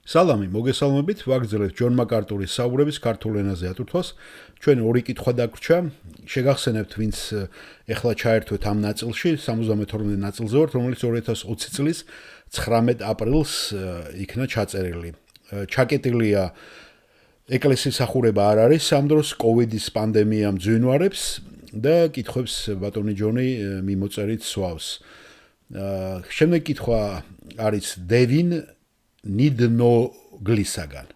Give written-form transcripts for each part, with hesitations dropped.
სალამი, მოგესალმებით, ვაგრძელებთ ჯონ მაკარტურის საუბრების ქართულ ენაზე ატვირთვას. ჩვენ ორი კითხვა დაგვრჩა. შეგახსენებთ, ვინც ეხლა ჩაერთვეთ ამ ნაწილში, 72 ნაწილზე ვართ, რომელიც 2020 წლის 19 აპრილს იქნა ჩაწერილი. ჩაკეტილია ეკლესიის სახურება არ არის, ამ დროს კოვიდის პანდემია მძვინვარებს და კითხვებს ბატონი ჯონი მიმოწერით სვავს. შემდეგ კითხვა არის დევინ ნიდნოგლისაგან.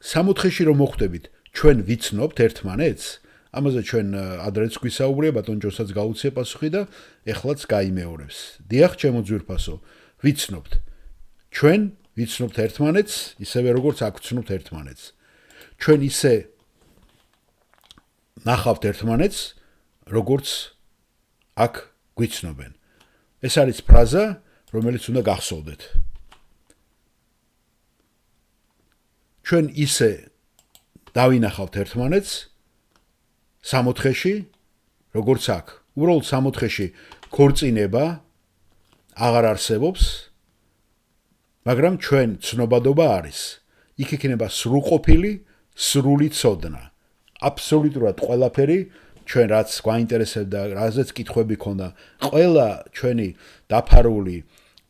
სამოთხეში რომ მოხვდებით, ჩვენ ვიცნობთ ერთმანეთს? ამაზე ჩვენ ადრეც გვისაუბრია, ბატონ ჯოსაც გაუწია პასუხი და ეხლაც გაიმეორებს. დიახ, ჩემო ძვირფასო, ვიცნობთ. ჩვენ ვიცნობთ ერთმანეთს, ისევე როგორც აქ ვცნობთ ერთმანეთს. ჩვენ ისე ნახავთ ერთმანეთს, როგორც აქ გვიცნობენ. ეს არის ფრაზა, რომელიც უნდა გახსოვდეთ. ჩვენ ისე დავინახავთ ერთმანეთს სამოთხეში, როგორც აქ. უბრალოდ სამოთხეში ქორწინება აღარ არსებობს, მაგრამ ჩვენ ცნობადობა არის. იქ იქნება სრულყოფილი, სრული ცოდნა. აბსოლუტურად ყველაფერი ჩვენ რაც გვაინტერესებდა, რაზეც კითხვები ქონდა, ყველა ჩვენი დაფარული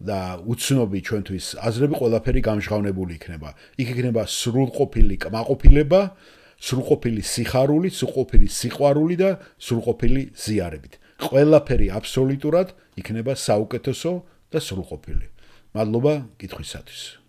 და უცნობი ჩვენთვის აზრები ყველაფერი გამჟღავნებული იქნება. იქ იქნება სრულყოფილი კმაყოფილება, სრულყოფილი სიხარული, სრულყოფილი სიყვარული და სრულყოფილი ზიარებით. ყველაფერი აბსოლუტურად იქნება საუკეთესო და სრულყოფილი. მადლობა კითხვისათვის.